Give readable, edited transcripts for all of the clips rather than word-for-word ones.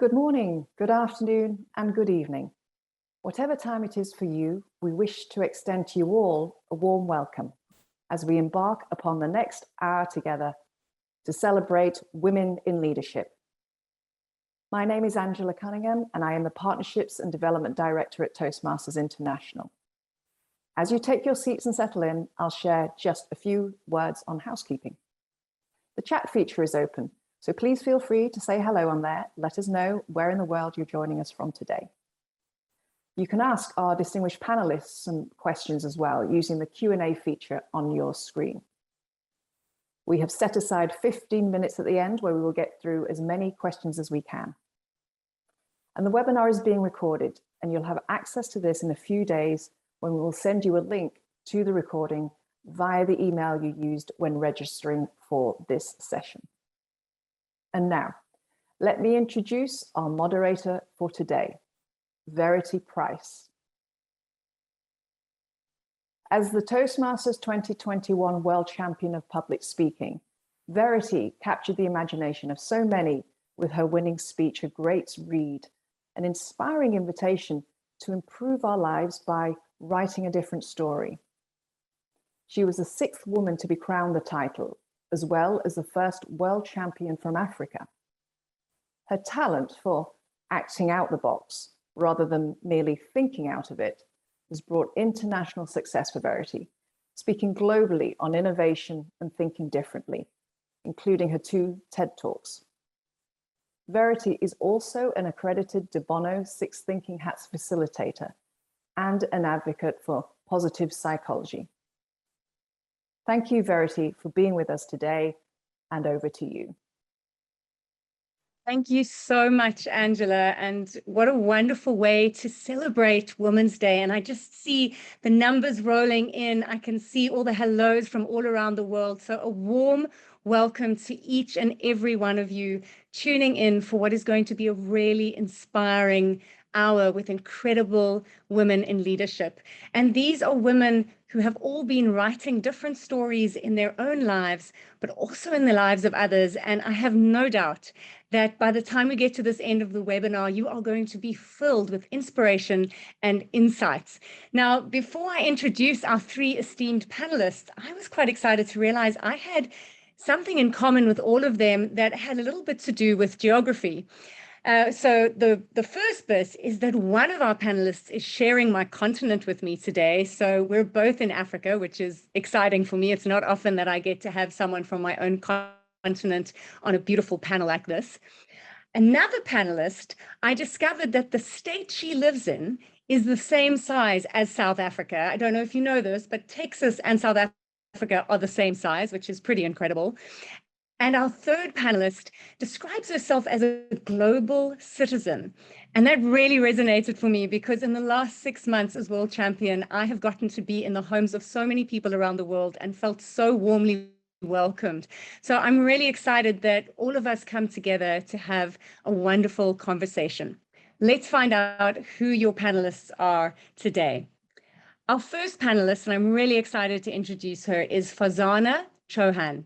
Good morning, good afternoon, and good evening. Whatever time it is for you, we wish to extend to you all a warm welcome as we embark upon the next hour together to celebrate women in leadership. My name is Angela Cunningham, and I am the Partnerships and Development Director at Toastmasters International. As you take your seats and settle in, I'll share just a few words on housekeeping. The chat feature is open, so please feel free to say hello on there. Let us know where in the world you're joining us from today. You can ask our distinguished panelists some questions as well using the Q&A feature on your screen. We have set aside 15 minutes at the end where we will get through as many questions as we can. And the webinar is being recorded, and you'll have access to this in a few days when we will send you a link to the recording via the email you used when registering for this session. And now, let me introduce our moderator for today, Verity Price. As the Toastmasters 2021 World Champion of Public Speaking, Verity captured the imagination of so many with her winning speech, A Great Read, an inspiring invitation to improve our lives by writing a different story. She was the 6th woman to be crowned the title, as well as the first world champion from Africa. Her talent for acting out the box, rather than merely thinking out of it, has brought international success for Verity, speaking globally on innovation and thinking differently, including her 2 TED Talks. Verity is also an accredited De Bono 6 Thinking Hats facilitator and an advocate for positive psychology. Thank you, Verity, for being with us today, and over to you. Thank you so much, Angela, and what a wonderful way to celebrate Women's Day. And I just see the numbers rolling in. I can see all the hellos from all around the world. So a warm welcome to each and every one of you tuning in for what is going to be a really inspiring hour with incredible women in leadership. And these are women who have all been writing different stories in their own lives, but also in the lives of others. And I have no doubt that by the time we get to this end of the webinar, you are going to be filled with inspiration and insights. Now, before I introduce our 3 esteemed panelists, I was quite excited to realize I had something in common with all of them that had a little bit to do with geography. So the first bit is that one of our panelists is sharing my continent with me today. So we're both in Africa, which is exciting for me. It's not often that I get to have someone from my own continent on a beautiful panel like this. Another panelist, I discovered that the state she lives in is the same size as South Africa. I don't know if you know this, but Texas and South Africa are the same size, which is pretty incredible. And our third panelist describes herself as a global citizen. And that really resonated for me because in the last 6 months as world champion, I have gotten to be in the homes of so many people around the world and felt so warmly welcomed. So I'm really excited that all of us come together to have a wonderful conversation. Let's find out who your panelists are today. Our first panelist, and I'm really excited to introduce her, is Fazana Chauhan.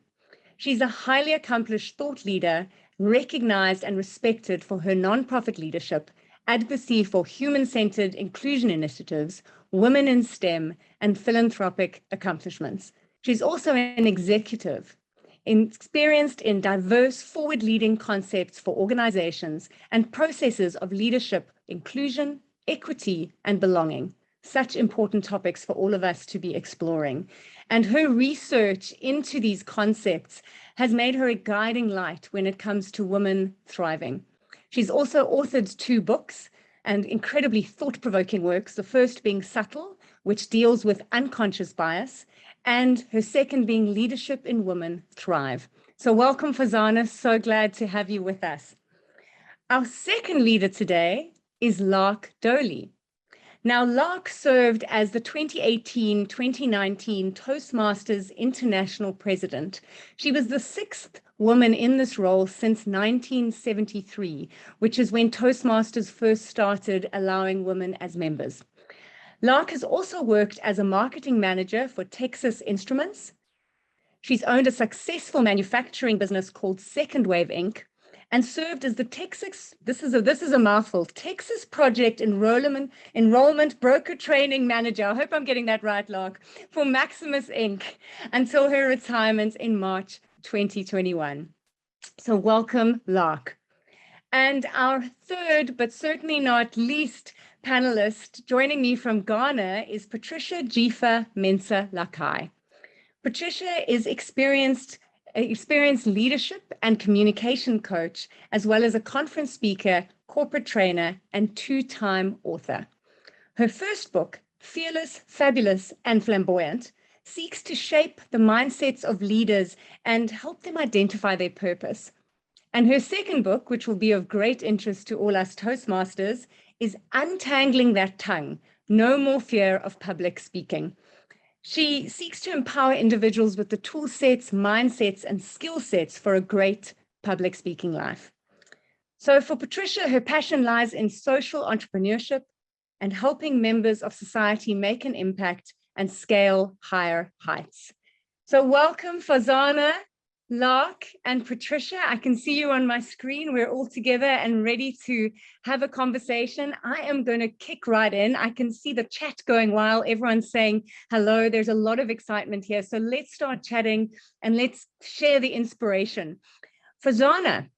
She's a highly accomplished thought leader, recognized and respected for her nonprofit leadership, advocacy for human-centered inclusion initiatives, women in STEM, and philanthropic accomplishments. She's also an executive, experienced in diverse, forward-leading concepts for organizations and processes of leadership, inclusion, equity, and belonging. Such important topics for all of us to be exploring. And her research into these concepts has made her a guiding light when it comes to women thriving. She's also authored 2 books and incredibly thought-provoking works, the first being Subtle, which deals with unconscious bias, and her second being Leadership in Women Thrive. So welcome, Fazana. So glad to have you with us. Our second leader today is Lark Doley. Now, Lark served as the 2018-2019 Toastmasters International President. She was the 6th woman in this role since 1973, which is when Toastmasters first started allowing women as members. Lark has also worked as a marketing manager for Texas Instruments. She's owned a successful manufacturing business called Second Wave Inc. and served as the Texas, this is a mouthful, Texas Project Enrollment Broker Training Manager. I hope I'm getting that right, Lark, for Maximus Inc. until her retirement in March 2021. So welcome, Lark. And our third, but certainly not least, panelist joining me from Ghana is Patricia Jifa Mensah Lakai. Patricia is experienced leadership and communication coach, as well as a conference speaker, corporate trainer, and two-time author. Her first book, Fearless, Fabulous, and Flamboyant, seeks to shape the mindsets of leaders and help them identify their purpose. And her second book, which will be of great interest to all us Toastmasters, is Untangling That Tongue, No More Fear of Public Speaking. She seeks to empower individuals with the tool sets, mindsets, and skill sets for a great public speaking life. So for Patricia, her passion lies in social entrepreneurship and helping members of society make an impact and scale higher heights. So welcome, Fazana, Lark, and Patricia. I can see you on my screen. We're all together and ready to have a conversation. I am going to kick right in. I can see the chat going wild. Everyone's saying hello. There's a lot of excitement here. So let's start chatting and let's share the inspiration. Fazana,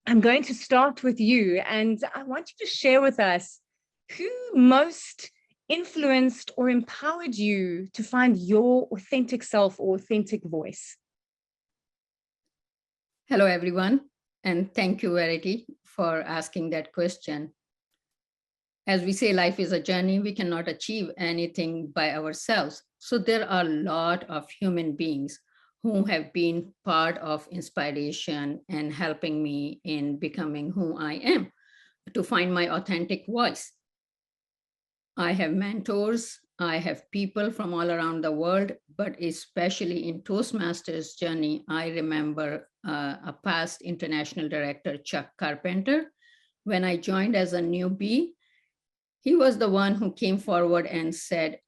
I'm going to start with you, and I want you to share with us who most influenced or empowered you to find your authentic self or authentic voice. Hello, everyone, and thank you, Verity, for asking that question. As we say, life is a journey. We cannot achieve anything by ourselves. So there are a lot of human beings who have been part of inspiration and helping me in becoming who I am, to find my authentic voice. I have mentors, I have people from all around the world, but especially in Toastmasters journey, I remember a past international director, Chuck Carpenter. When I joined as a newbie, he was the one who came forward and said,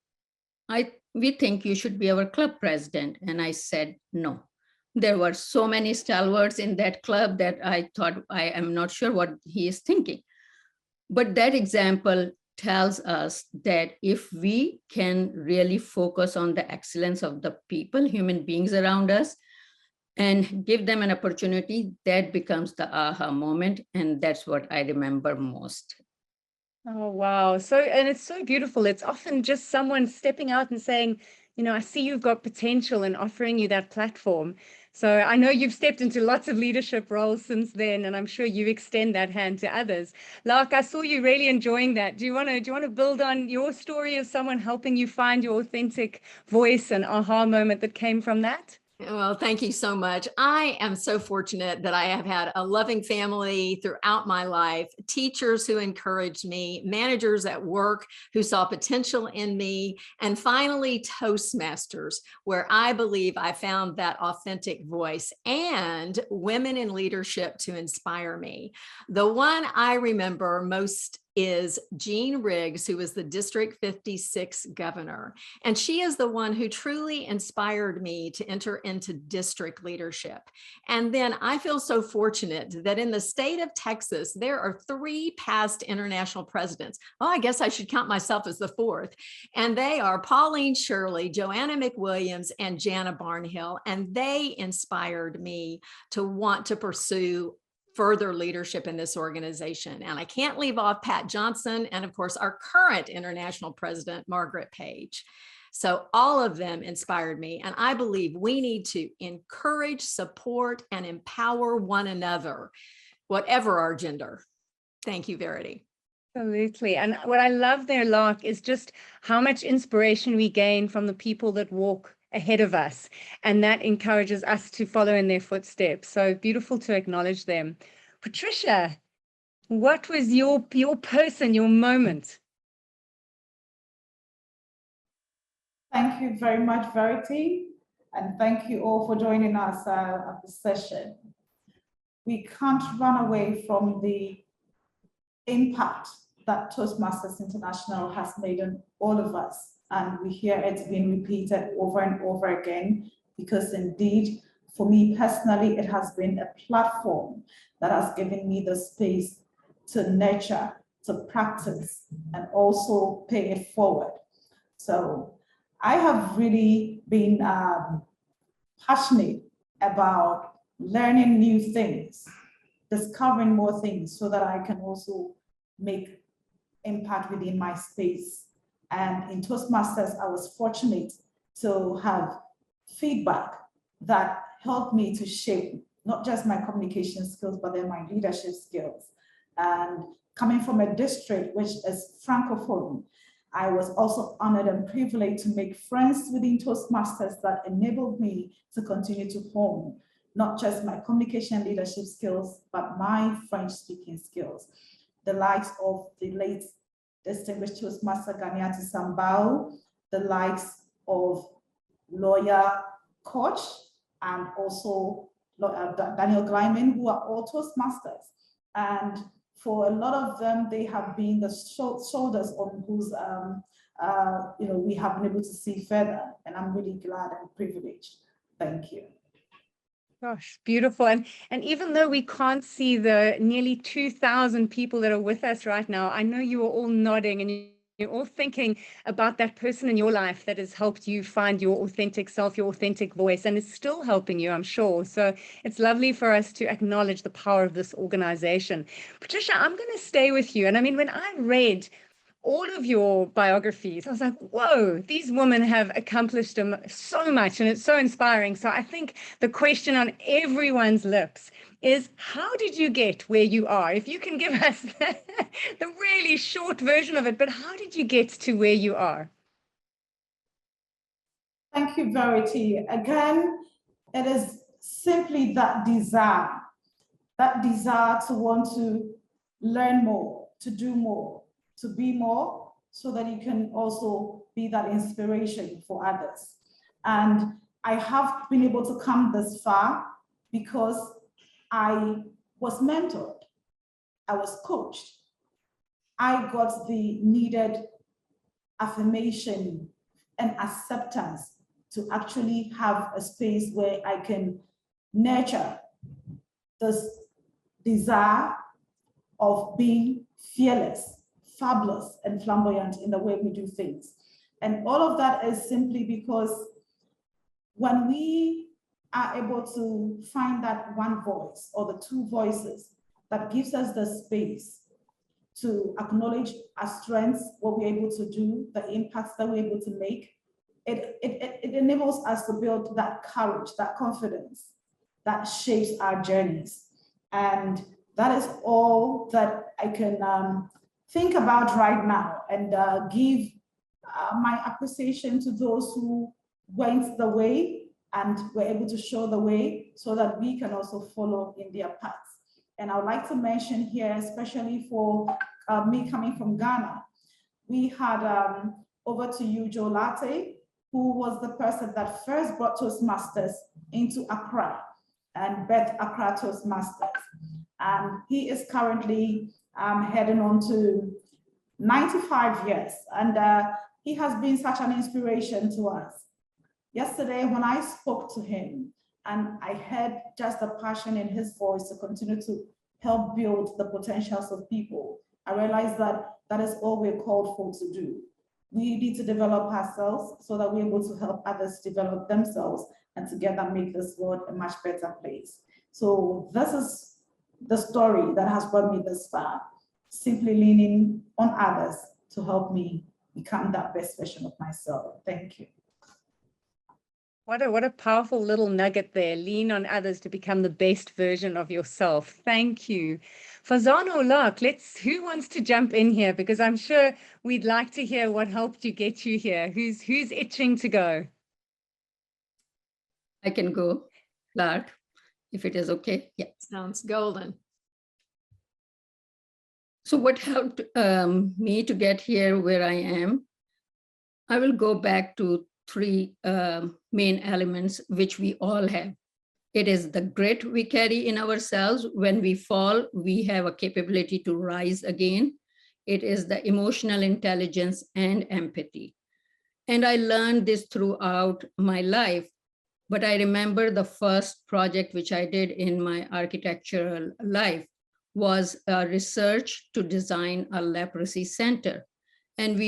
we think you should be our club president. And I said, no. There were so many stalwarts in that club that I thought, I am not sure what he is thinking. But that example tells us that if we can really focus on the excellence of the people, human beings around us, and give them an opportunity, that becomes the aha moment. And that's what I remember most. Oh, wow. And it's so beautiful. It's often just someone stepping out and saying, you know, I see you've got potential, and offering you that platform. So I know you've stepped into lots of leadership roles since then, and I'm sure you extend that hand to others. Lark, I saw you really enjoying that. Do you want to build on your story of someone helping you find your authentic voice and aha moment that came from that? Well, thank you so much. I am so fortunate that I have had a loving family throughout my life, teachers who encouraged me, managers at work who saw potential in me, and finally Toastmasters, where I believe I found that authentic voice, and women in leadership to inspire me. The one I remember most is Jean Riggs, who was the District 56 governor. And she is the one who truly inspired me to enter into district leadership. And then I feel so fortunate that in the state of Texas, there are 3 past international presidents. Oh, I guess I should count myself as the 4th. And they are Pauline Shirley, Joanna McWilliams, and Jana Barnhill. And they inspired me to want to pursue further leadership in this organization. And I can't leave off Pat Johnson and, of course, our current international president, Margaret Page. So all of them inspired me. And I believe we need to encourage, support, and empower one another, whatever our gender. Thank you, Verity. Absolutely. And what I love there, Lark, is just how much inspiration we gain from the people that walk ahead of us, and that encourages us to follow in their footsteps. So beautiful to acknowledge them. Patricia, what was your person, your moment? Thank you very much, Verity, and thank you all for joining us at this session. We can't run away from the impact that Toastmasters International has made on all of us. And we hear it being repeated over and over again, because indeed, for me personally, it has been a platform that has given me the space to nurture, to practice, and also pay it forward. So I have really been passionate about learning new things, discovering more things so that I can also make impact within my space. And in Toastmasters, I was fortunate to have feedback that helped me to shape not just my communication skills, but then my leadership skills. And coming from a district which is Francophone, I was also honored and privileged to make friends within Toastmasters that enabled me to continue to hone not just my communication and leadership skills, but my French speaking skills. The likes of the late distinguished Toastmaster Ganiati Sambao, the likes of lawyer Koch, and also Daniel Gleiman, who are all Toastmasters. And for a lot of them, they have been the shoulders on whose we have been able to see further. And I'm really glad and privileged. Thank you. Gosh, beautiful. And even though we can't see the nearly 2,000 people that are with us right now, I know you are all nodding and you're all thinking about that person in your life that has helped you find your authentic self, your authentic voice, and is still helping you, I'm sure. So it's lovely for us to acknowledge the power of this organization. Patricia, I'm going to stay with you. And I mean, when I read all of your biographies, I was like, whoa, these women have accomplished so much, and it's so inspiring. So I think the question on everyone's lips is, how did you get where you are? If you can give us the really short version of it, but how did you get to where you are? Thank you, Verity. Again, it is simply that desire to want to learn more, to do more, to be more, so that you can also be that inspiration for others. And I have been able to come this far because I was mentored, I was coached, I got the needed affirmation and acceptance to actually have a space where I can nurture this desire of being fearless, fabulous, and flamboyant in the way we do things. And all of that is simply because when we are able to find that one voice or the two voices that gives us the space to acknowledge our strengths, what we're able to do, the impacts that we're able to make, it enables us to build that courage, that confidence that shapes our journeys. And that is all that I can think about right now, and give my appreciation to those who went the way and were able to show the way so that we can also follow in their paths. And I would like to mention here, especially for me coming from Ghana, we had over to you, Joe Latte, who was the person that first brought Toastmasters into Accra and birthed Accra Toastmasters. And he is currently heading on to 95 years. And he has been such an inspiration to us. Yesterday, when I spoke to him and I heard just the passion in his voice to continue to help build the potentials of people, I realized that that is all we're called for to do. We need to develop ourselves so that we're able to help others develop themselves and together make this world a much better place. So this is the story that has brought me this far, simply leaning on others to help me become that best version of myself. Thank you. What a powerful little nugget there. Lean on others to become the best version of yourself. Thank you. Fazano Lark, who wants to jump in here? Because I'm sure we'd like to hear what helped you get you here. Who's itching to go? I can go, Lark, if it is okay. Yeah. Sounds golden. So what helped me to get here where I am? I will go back to three main elements which we all have. It is the grit we carry in ourselves. When we fall, we have a capability to rise again. It is the emotional intelligence and empathy. And I learned this throughout my life. But I remember the first project which I did in my architectural life was a research to design a leprosy center. And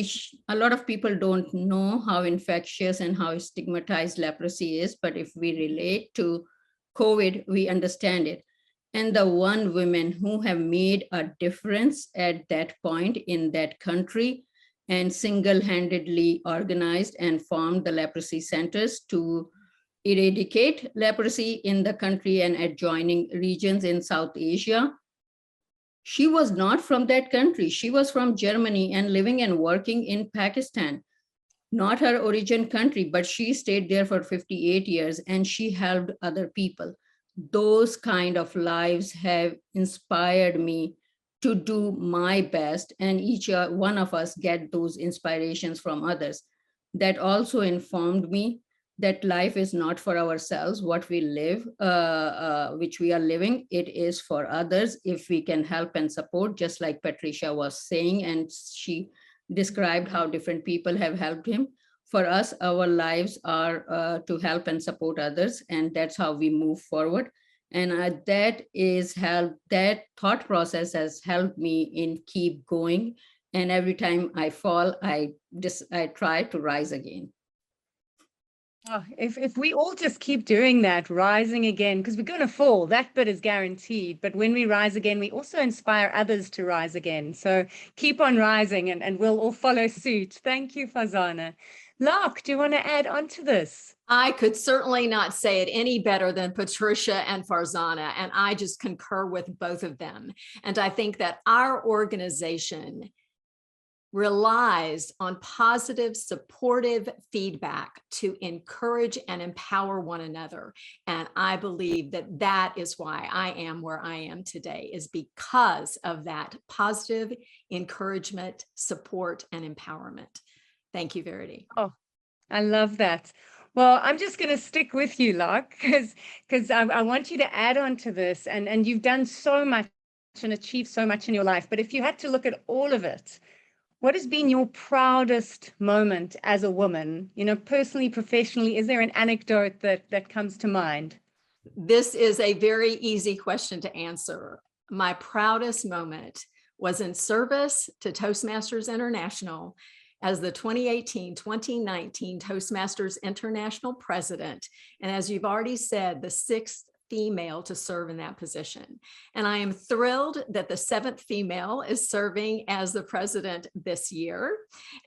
a lot of people don't know how infectious and how stigmatized leprosy is, but if we relate to COVID, we understand it. And the one women who have made a difference at that point in that country and single-handedly organized and formed the leprosy centers to eradicate leprosy in the country and adjoining regions in South Asia. She was not from that country. She was from Germany and living and working in Pakistan, not her origin country, but she stayed there for 58 years and she helped other people. Those kind of lives have inspired me to do my best, and each one of us get those inspirations from others. That also informed me that life is not for ourselves, what we live, which we are living, it is for others if we can help and support, just like Patricia was saying, and she described how different people have helped him. For us, our lives are to help and support others, and that's how we move forward. And that thought process has helped me in keep going. And every time I fall, I try to rise again. Oh, if we all just keep doing that, rising again, because we're going to fall, that bit is guaranteed. But when we rise again, we also inspire others to rise again. So keep on rising and we'll all follow suit. Thank you, Farzana. Lark, do you want to add on to this? I could certainly not say it any better than Patricia and Farzana, and I just concur with both of them. And I think that our organization relies on positive, supportive feedback to encourage and empower one another. And I believe that that is why I am where I am today, is because of that positive encouragement, support, and empowerment. Thank you, Verity. Oh, I love that. Well, I'm just going to stick with you, Lark, because I want you to add on to this. And you've done so much and achieved so much in your life. But if you had to look at all of it, what has been your proudest moment as a woman, personally, professionally? Is there an anecdote that comes to mind? This is a very easy question to answer. My proudest moment was in service to Toastmasters International as the 2018-2019 Toastmasters International President. And as you've already said, the 6th female to serve in that position. And I am thrilled that the 7th female is serving as the president this year.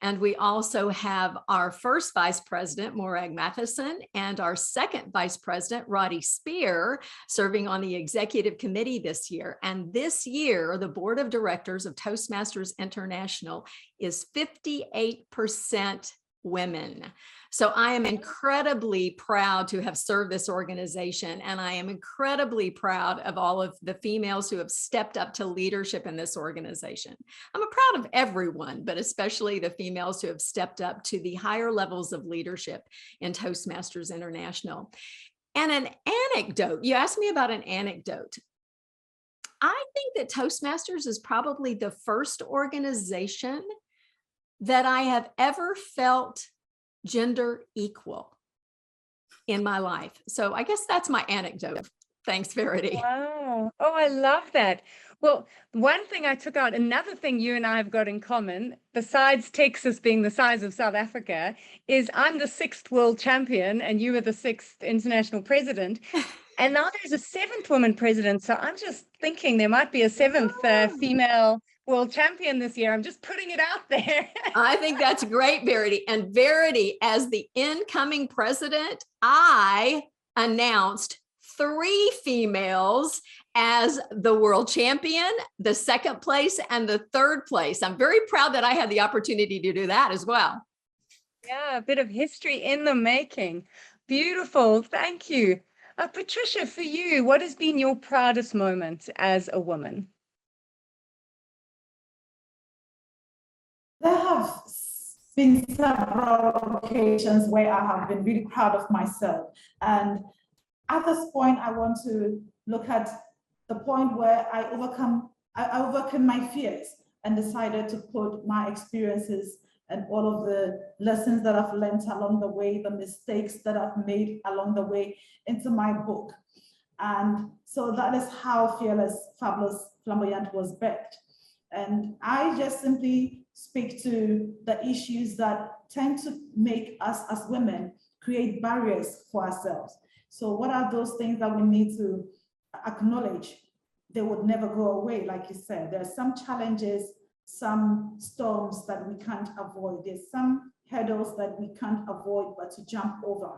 And we also have our first vice president, Morag Matheson, and our second vice president, Roddy Spear, serving on the executive committee this year. And this year, the board of directors of Toastmasters International is 58% women. So I am incredibly proud to have served this organization, and I am incredibly proud of all of the females who have stepped up to leadership in this organization. I'm proud of everyone, but especially the females who have stepped up to the higher levels of leadership in Toastmasters International. And an anecdote, you asked me about an anecdote. I think that Toastmasters is probably the first organization that I have ever felt gender equal in my life. So I guess that's my anecdote. Thanks, Verity. Wow. Oh, I love that. Well, one thing I took out, another thing you and I have got in common, besides Texas being the size of South Africa, is I'm the 6th world champion and you were the 6th international president. And now there's a 7th woman president. So I'm just thinking there might be a 7th female world champion this year. I'm just putting it out there. I think that's great, Verity. And Verity, as the incoming president, I announced 3 females as the world champion, the 2nd place, and the 3rd place. I'm very proud that I had the opportunity to do that as well. Yeah, a bit of history in the making. Beautiful. Thank you. Patricia, for you, what has been your proudest moment as a woman? There have been several occasions where I have been really proud of myself. And at this point, I want to look at the point where I overcome my fears and decided to put my experiences and all of the lessons that I've learned along the way, the mistakes that I've made along the way into my book. And so that is how Fearless, Fabulous, Flamboyant was birthed. And I just simply speak to the issues that tend to make us as women create barriers for ourselves. So what are those things that we need to acknowledge? They would never go away, like you said. There are some challenges, some storms that we can't avoid. There's some hurdles that we can't avoid, but to jump over.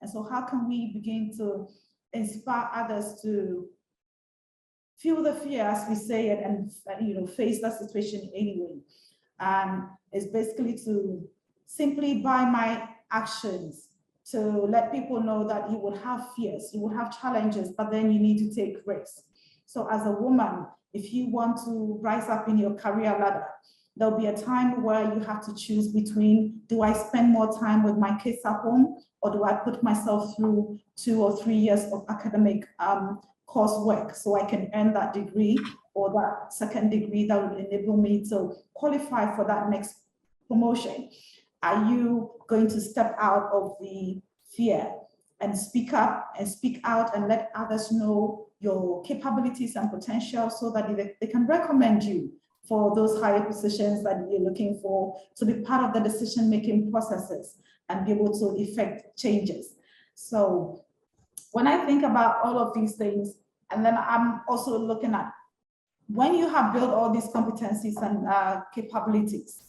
And so how can we begin to inspire others to feel the fear, as we say it, and face that situation anyway? And it's basically to simply by my actions to let people know that you will have fears, you will have challenges, but then you need to take risks. So as a woman, if you want to rise up in your career ladder, there'll be a time where you have to choose between, do I spend more time with my kids at home, or do I put myself through 2 or 3 years of academic coursework so I can earn that degree or that second degree that will enable me to qualify for that next promotion? Are you going to step out of the fear and speak up and speak out and let others know your capabilities and potential so that they can recommend you for those higher positions that you're looking for, to be part of the decision-making processes and be able to effect changes? So when I think about all of these things, and then I'm also looking at when you have built all these competencies and capabilities,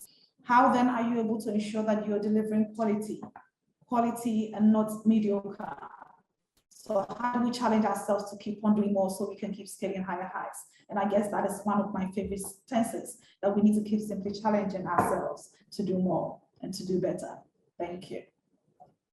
how then are you able to ensure that you're delivering quality and not mediocre? So how do we challenge ourselves to keep on doing more so we can keep scaling higher heights? And I guess that is one of my favorite tenses, that we need to keep simply challenging ourselves to do more and to do better. Thank you.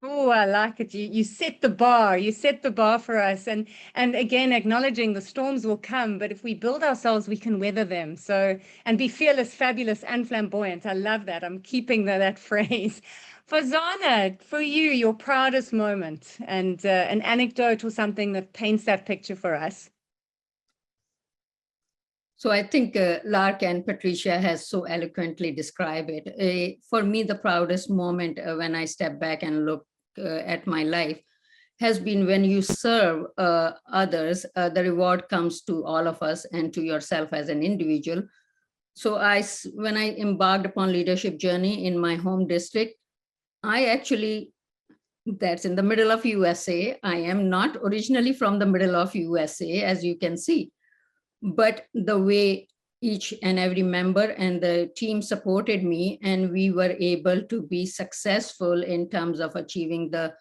Oh, I like it. You set the bar. You set the bar for us. And again, acknowledging the storms will come, but if we build ourselves, we can weather them. So, and be fearless, fabulous, and flamboyant. I love that. I'm keeping that phrase. Fazana, for you, your proudest moment and an anecdote or something that paints that picture for us. So I think Lark and Patricia has so eloquently described it. For me, the proudest moment when I step back and look at my life has been when you serve others. The reward comes to all of us and to yourself as an individual. So when I embarked upon leadership journey in my home district, that's in the middle of USA. I am not originally from the middle of USA, as you can see. But the way each and every member and the team supported me, and we were able to be successful in terms of achieving the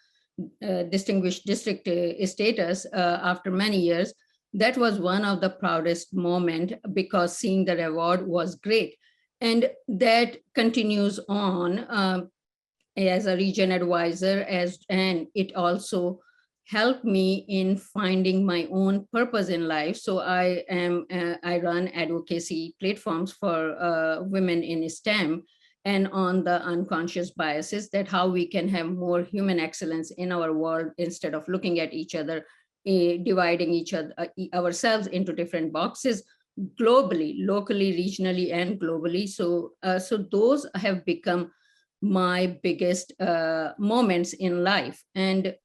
distinguished district status after many years, that was one of the proudest moments, because seeing the reward was great. And that continues on as a region advisor, and it also helped me in finding my own purpose in life. So I run advocacy platforms for women in STEM and on the unconscious biases, that how we can have more human excellence in our world instead of looking at each other, dividing ourselves into different boxes globally, locally, regionally, and globally. So those have become my biggest moments in life. And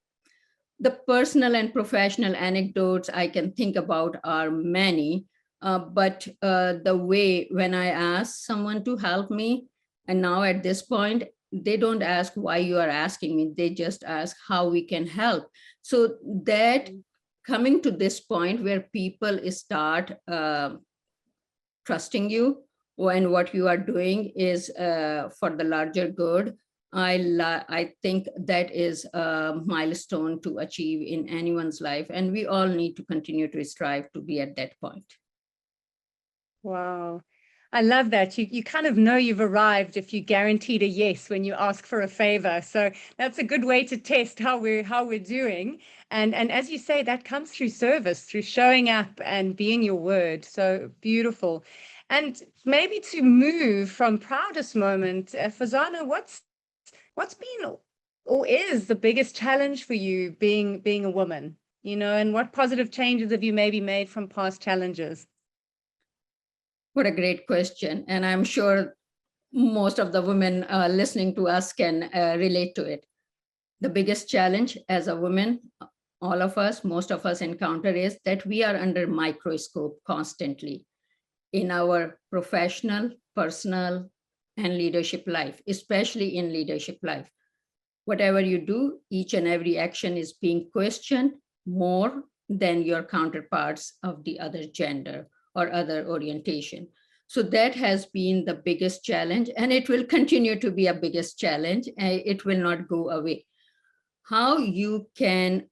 the personal and professional anecdotes I can think about are many, but the way when I ask someone to help me, and now at this point, they don't ask why you are asking me, they just ask how we can help. So that coming to this point where people start trusting you, and what you are doing is for the larger good, I think that is a milestone to achieve in anyone's life. And we all need to continue to strive to be at that point. Wow. I love that. You kind of know you've arrived if you guaranteed a yes when you ask for a favor. So that's a good way to test how we're doing. And as you say, that comes through service, through showing up and being your word. So beautiful. And maybe to move from proudest moment, Fazana, what's been or is the biggest challenge for you being a woman, and what positive changes have you maybe made from past challenges? What a great question. And I'm sure most of the women listening to us can relate to it. The biggest challenge as a woman, all of us, most of us encounter is that we are under microscope constantly in our professional, personal, and leadership life, especially in leadership life. Whatever you do, each and every action is being questioned more than your counterparts of the other gender or other orientation. So that has been the biggest challenge, and it will continue to be a biggest challenge. It will not go away. How you can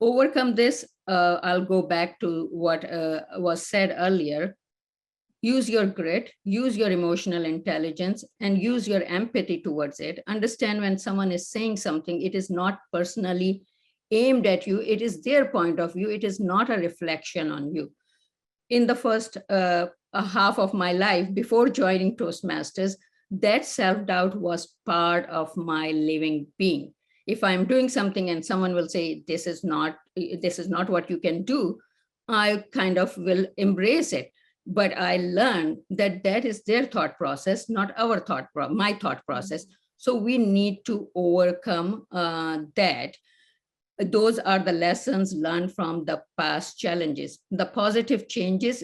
overcome this, I'll go back to what was said earlier. Use your grit, use your emotional intelligence, and use your empathy towards it. Understand when someone is saying something, it is not personally aimed at you. It is their point of view. It is not a reflection on you. In the first half of my life before joining Toastmasters, that self-doubt was part of my living being. If I'm doing something and someone will say, this is not what you can do, I kind of will embrace it. But I learned that that is their thought process, not our my thought process. So we need to overcome that. Those are the lessons learned from the past challenges. The positive changes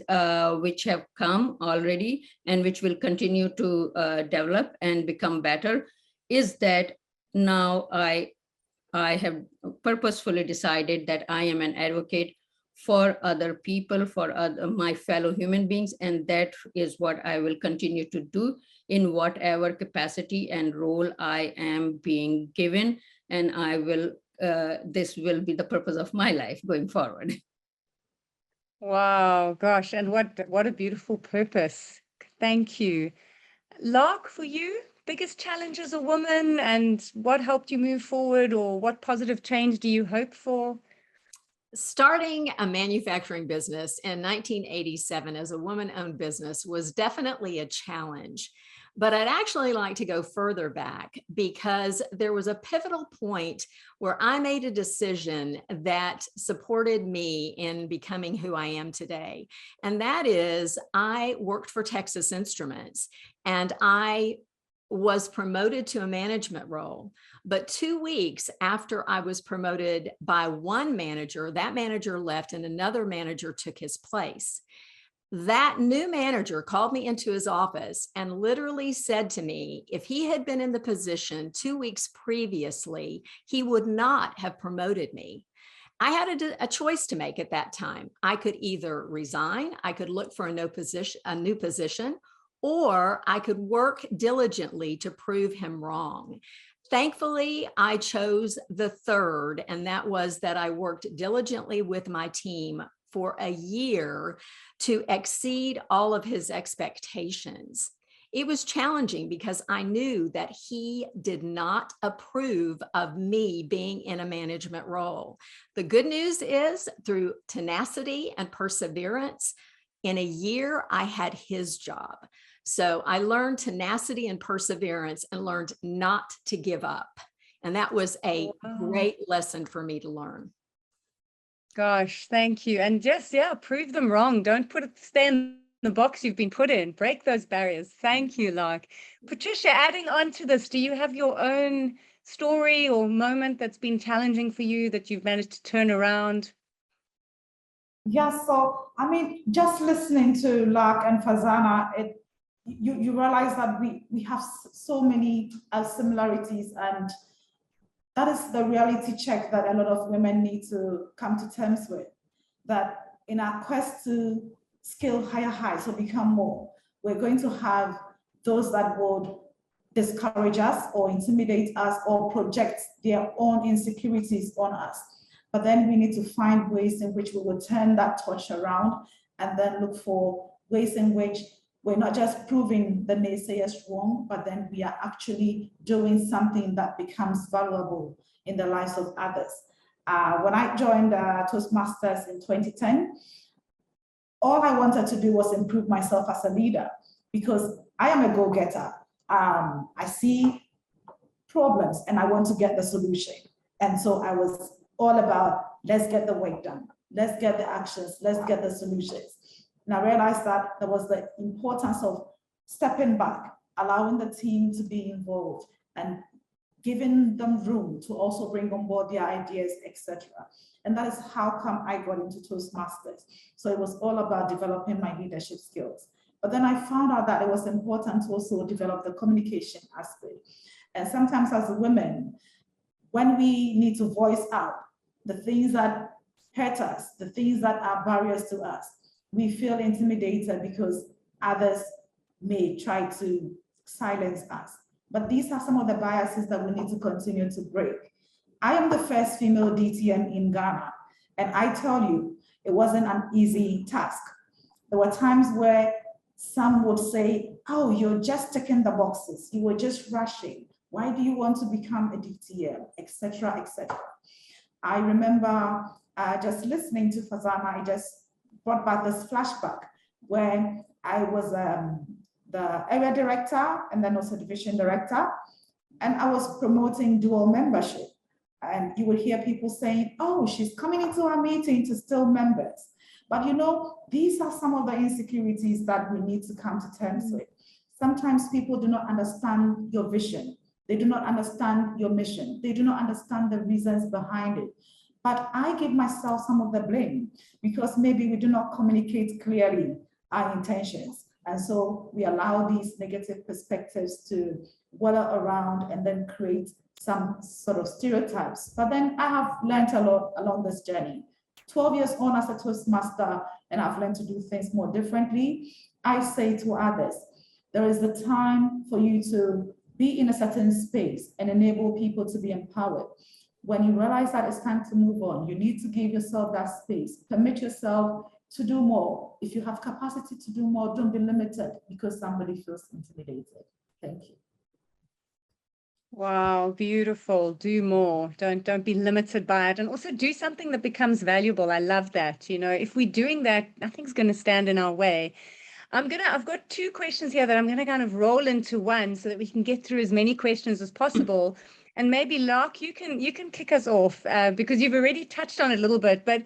which have come already and which will continue to develop and become better is that now I have purposefully decided that I am an advocate for other people, for my fellow human beings, and that is what I will continue to do in whatever capacity and role I am being given, and I will. This will be the purpose of my life going forward. Wow, gosh, and what a beautiful purpose. Thank you. Lark, for you, biggest challenge as a woman, and what helped you move forward, or what positive change do you hope for? Starting a manufacturing business in 1987 as a woman-owned business was definitely a challenge. But I'd actually like to go further back because there was a pivotal point where I made a decision that supported me in becoming who I am today. And that is, I worked for Texas Instruments and I was promoted to a management role. But 2 weeks after I was promoted by one manager, that manager left and another manager took his place. That new manager called me into his office and literally said to me, if he had been in the position 2 weeks previously, he would not have promoted me. I had a choice to make at that time. I could either resign, I could look for a new position, or I could work diligently to prove him wrong. Thankfully, I chose the third, and that was that I worked diligently with my team for a year to exceed all of his expectations. It was challenging because I knew that he did not approve of me being in a management role. The good news is, through tenacity and perseverance, in a year, I had his job. So I learned tenacity and perseverance and learned not to give up. And that was a great lesson for me to learn. Gosh, thank you. And just, prove them wrong. Don't stay in the box you've been put in. Break those barriers. Thank you, Lark. Patricia, adding on to this, do you have your own story or moment that's been challenging for you that you've managed to turn around? Yeah, so I mean, just listening to Lark and Fazana, you realize that we have so many similarities, and that is the reality check that a lot of women need to come to terms with. That in our quest to scale higher heights or become more, we're going to have those that would discourage us or intimidate us or project their own insecurities on us. But then we need to find ways in which we will turn that torch around and then look for ways in which we're not just proving the naysayers wrong, but then we are actually doing something that becomes valuable in the lives of others. When I joined Toastmasters in 2010, all I wanted to do was improve myself as a leader because I am a go-getter. I see problems and I want to get the solution. And so I was all about, let's get the work done. Let's get the actions. Let's get the solutions. And I realized that there was the importance of stepping back allowing the team to be involved and giving them room to also bring on board their ideas, etc. And that is how come I got into Toastmasters. So it was all about developing my leadership skills. But then I found out that it was important to also develop the communication aspect. And sometimes as women, when we need to voice out the things that hurt us, the things that are barriers to us, we feel intimidated because others may try to silence us. But these are some of the biases that we need to continue to break. I am the first female DTM in Ghana, and I tell you, it wasn't an easy task. There were times where some would say, oh, you're just ticking the boxes, you were just rushing. Why do you want to become a DTM, etc., etc. I remember just listening to Fazana, I just brought back this flashback where I was the area director and then also division director, and I was promoting dual membership. And you would hear people saying, oh, she's coming into our meeting to steal members. But you know, these are some of the insecurities that we need to come to terms with. Sometimes people do not understand your vision. They do not understand your mission. They do not understand the reasons behind it. But I give myself some of the blame because maybe we do not communicate clearly our intentions. And so we allow these negative perspectives to whirl around and then create some sort of stereotypes. But then I have learned a lot along this journey. 12 years on as a Toastmaster, and I've learned to do things more differently. I say to others, there is the time for you to be in a certain space and enable people to be empowered. When you realize that it's time to move on, you need to give yourself that space. Permit yourself to do more. If you have capacity to do more, don't be limited because somebody feels intimidated. Thank you. Wow, beautiful. Do more. Don't be limited by it. And also do something that becomes valuable. I love that. You know, if we're doing that, nothing's going to stand in our way. I've got two questions here that I'm going to kind of roll into one so that we can get through as many questions as possible. And maybe Lark, you can kick us off because you've already touched on it a little bit, but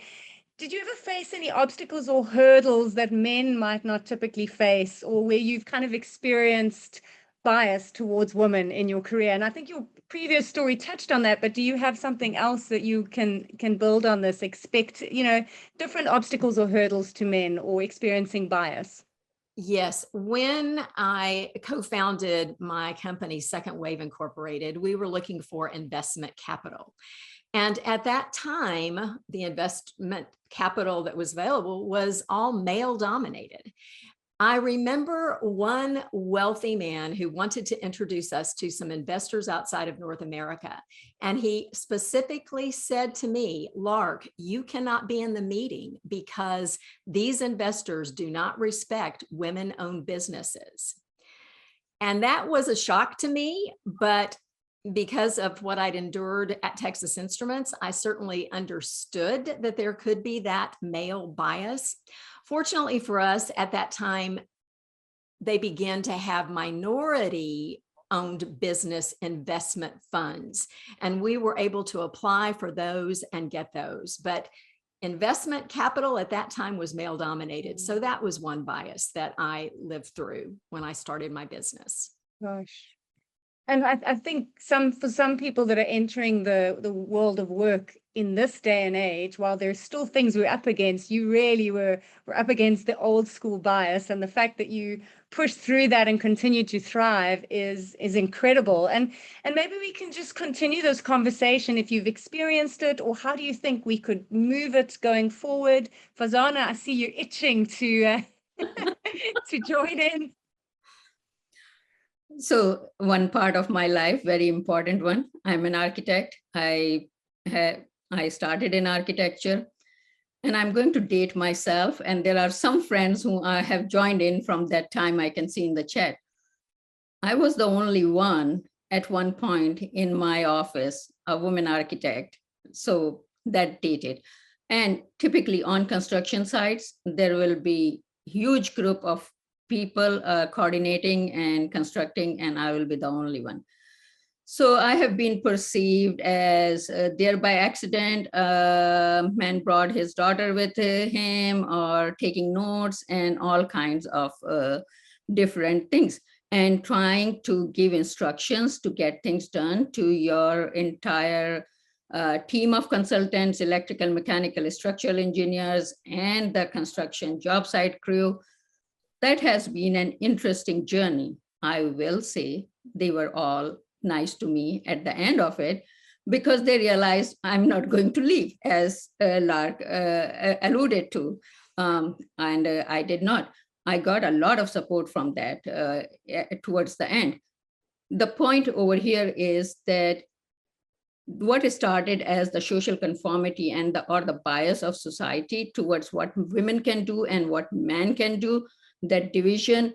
did you ever face any obstacles or hurdles that men might not typically face, or where you've kind of experienced bias towards women in your career? And I think your previous story touched on that, but do you have something else that you can build on this? Expect, you know, different obstacles or hurdles to men or experiencing bias? Yes, when I co-founded my company, Second Wave Incorporated, we were looking for investment capital. And at that time, the investment capital that was available was all male dominated. I remember one wealthy man who wanted to introduce us to some investors outside of North America. And he specifically said to me, Lark, you cannot be in the meeting because these investors do not respect women-owned businesses. And that was a shock to me, but because of what I'd endured at Texas Instruments, I certainly understood that there could be that male bias. Fortunately for us at that time, they began to have minority-owned business investment funds, and we were able to apply for those and get those. But investment capital at that time was male dominated. So that was one bias that I lived through when I started my business. Gosh. And I think for some people that are entering the world of work in this day and age, while there's still things we're up against, you really were up against the old school bias. And the fact that you pushed through that and continue to thrive is incredible. And maybe we can just continue this conversation if you've experienced it, or how do you think we could move it going forward? Fazana, I see you itching to to join in. So one part of my life, very important one, I'm an architect. I started in architecture, and I'm going to date myself. And there are some friends who I have joined in from that time, I can see in the chat. I was the only one at one point in my office, a woman architect. So that dated. And typically on construction sites, there will be huge group of people coordinating and constructing, and I will be the only one. So I have been perceived as there by accident. Man brought his daughter with him, or taking notes and all kinds of different things. and trying to give instructions to get things done to your entire team of consultants, electrical, mechanical, structural engineers, and the construction job site crew. That has been an interesting journey. I will say they were all nice to me at the end of it, because they realized I'm not going to leave, as Lark alluded to, and I did not. I got a lot of support from that towards the end. The point over here is that what started as the social conformity and or the bias of society towards what women can do and what men can do, that division,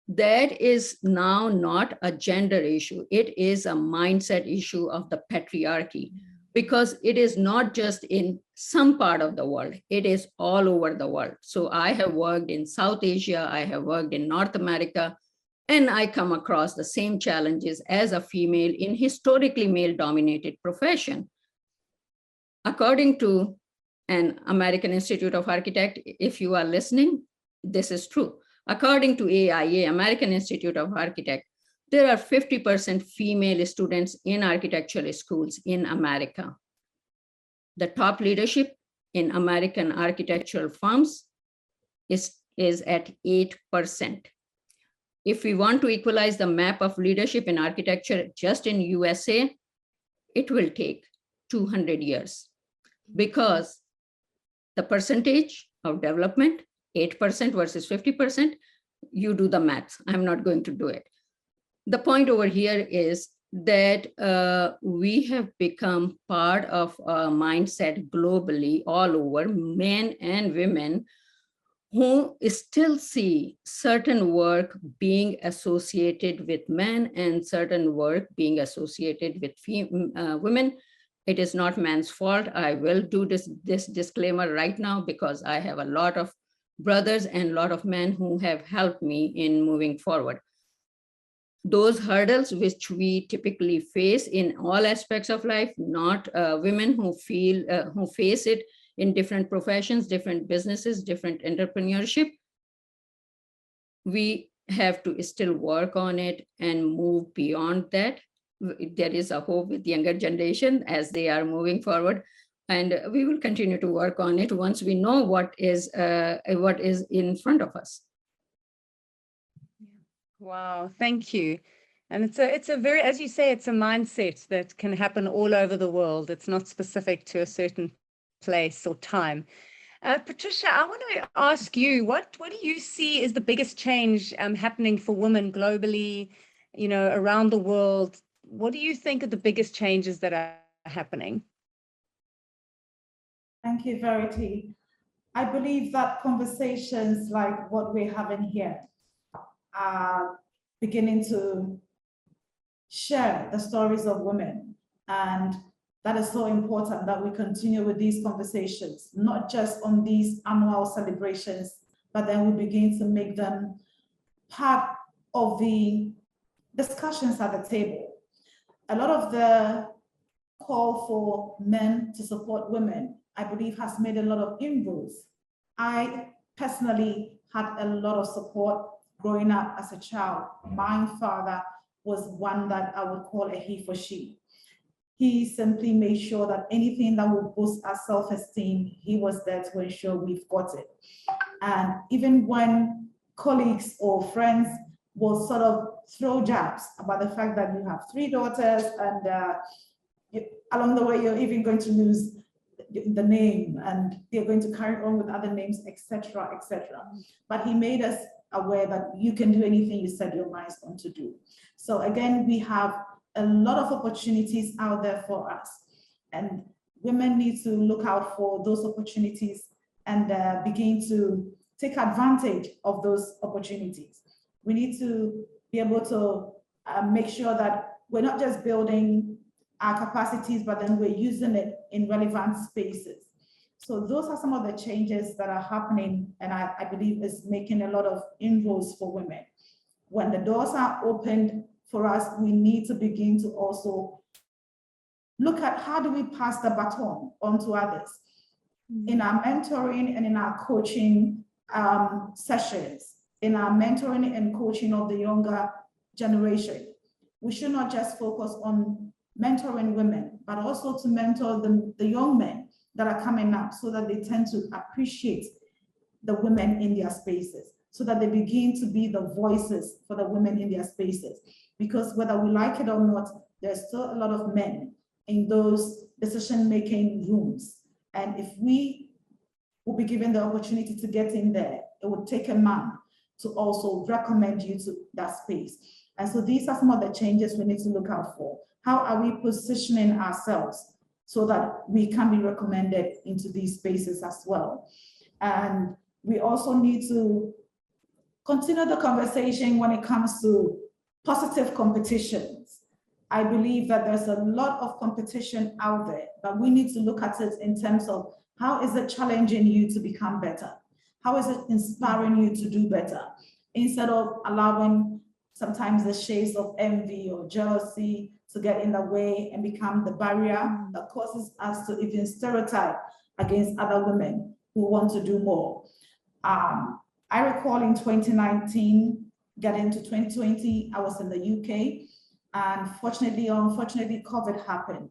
that is now not a gender issue. It is a mindset issue of the patriarchy, because it is not just in some part of the world, it is all over the world. So I have worked in South Asia, I have worked in North America, and I come across the same challenges as a female in historically male-dominated profession. According to an American Institute of Architects, if you are listening, this is true. According to AIA, American Institute of Architects, there are 50% female students in architectural schools in America. The top leadership in American architectural firms is at 8%. If we want to equalize the map of leadership in architecture just in USA, it will take 200 years, because the percentage of development, 8% versus 50%, you do the math. I'm not going to do it. The point over here is that we have become part of a mindset globally all over, men and women, who still see certain work being associated with men and certain work being associated with women. It is not man's fault. I will do this disclaimer right now, because I have a lot of brothers and a lot of men who have helped me in moving forward. Those hurdles which we typically face in all aspects of life, not women who face it in different professions, different businesses, different entrepreneurship, we have to still work on it and move beyond that. There is a hope with younger generation as they are moving forward, and we will continue to work on it once we know what is in front of us. Wow, thank you. And it's a very, as you say, it's a mindset that can happen all over the world. It's not specific to a certain place or time. Patricia, I want to ask you, what do you see is the biggest change happening for women globally, around the world? What do you think are the biggest changes that are happening? Thank you, Verity. I believe that conversations like what we're having here are beginning to share the stories of women, and that is so important that we continue with these conversations, not just on these annual celebrations, but then we begin to make them part of the discussions at the table. A lot of the call for men to support women, I believe, has made a lot of inroads. I personally had a lot of support growing up as a child. My father was one that I would call a he for she. He simply made sure that anything that would boost our self-esteem, he was there to ensure we've got it. And even when colleagues or friends will sort of throw jabs about the fact that you have 3 daughters and along the way you're even going to lose the name and they're going to carry on with other names, etc., etc. But he made us aware that you can do anything you set your minds on to do. So again, we have a lot of opportunities out there for us, and women need to look out for those opportunities and begin to take advantage of those opportunities. We need to be able to make sure that we're not just building our capacities, but then we're using it in relevant spaces. So those are some of the changes that are happening, and I believe is making a lot of inroads for women. When the doors are opened for us, we need to begin to also look at how do we pass the baton on to others. In our mentoring and in our coaching sessions, in our mentoring and coaching of the younger generation. We should not just focus on mentoring women, but also to mentor the young men that are coming up so that they tend to appreciate the women in their spaces, so that they begin to be the voices for the women in their spaces. Because whether we like it or not, there's still a lot of men in those decision-making rooms. And if we will be given the opportunity to get in there, it would take a man to also recommend you to that space. And so these are some of the changes we need to look out for. How are we positioning ourselves so that we can be recommended into these spaces as well? And we also need to continue the conversation when it comes to positive competitions. I believe that there's a lot of competition out there, but we need to look at it in terms of how is it challenging you to become better? How is it inspiring you to do better? Instead of allowing sometimes the shades of envy or jealousy to get in the way and become the barrier that causes us to even stereotype against other women who want to do more. I recall in 2019, getting to 2020, I was in the UK, and fortunately or unfortunately, COVID happened.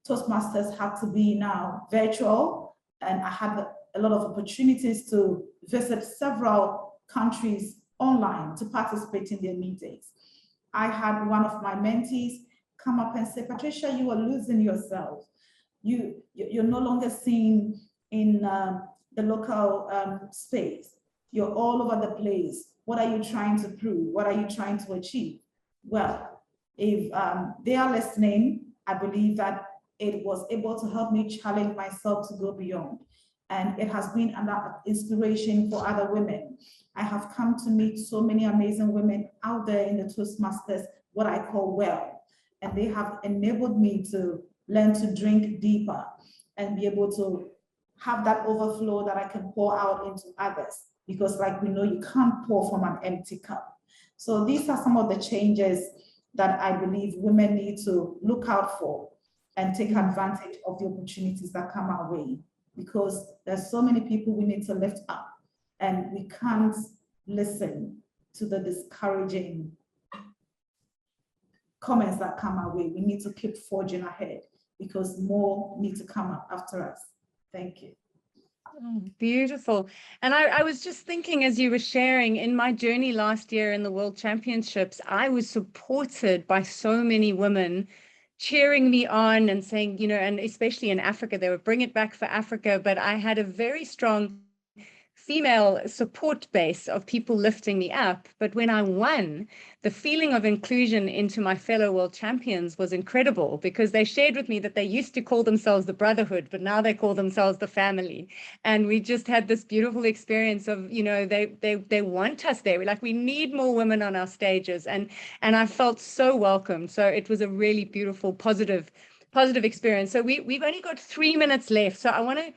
Toastmasters had to be now virtual, and I had a lot of opportunities to visit several countries online to participate in their meetings. I had one of my mentees come up and say, Patricia, you are losing yourself. You're no longer seen in the local space. You're all over the place. What are you trying to prove? What are you trying to achieve? Well, if they are listening, I believe that it was able to help me challenge myself to go beyond. And it has been an inspiration for other women. I have come to meet so many amazing women out there in the Toastmasters, what I call well, and they have enabled me to learn to drink deeper and be able to have that overflow that I can pour out into others. Because like we know, you can't pour from an empty cup. So these are some of the changes that I believe women need to look out for and take advantage of the opportunities that come our way. Because there's so many people we need to lift up, and we can't listen to the discouraging comments that come our way. We need to keep forging ahead because more need to come up after us. Thank you. Oh, beautiful. And I was just thinking as you were sharing, in my journey last year in the World Championships, I was supported by so many women cheering me on and saying, you know, and especially in Africa, they would bring it back for Africa, but I had a very strong female support base of people lifting me up. But when I won, the feeling of inclusion into my fellow world champions was incredible, because they shared with me that they used to call themselves the brotherhood, but now they call themselves the family. And we just had this beautiful experience of, you know, they want us there. We're like, we need more women on our stages. And I felt so welcome. So it was a really beautiful, positive experience. So we've only got 3 minutes left. So I want to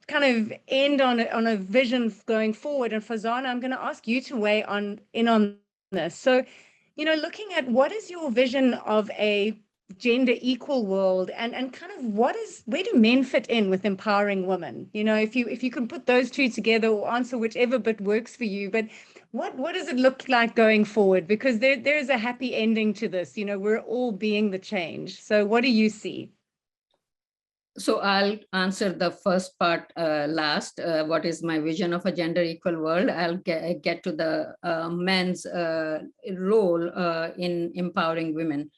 kind of end on a vision going forward. And Fazana, I'm going to ask you to weigh in on this. So, you know, looking at what is your vision of a gender equal world, and kind of where do men fit in with empowering women? You know, if you can put those two together, or answer whichever bit works for you, but what does it look like going forward? Because there is a happy ending to this. You know, we're all being the change. So what do you see? So I'll answer the first part last. What is my vision of a gender equal world? I'll get to the men's role in empowering women.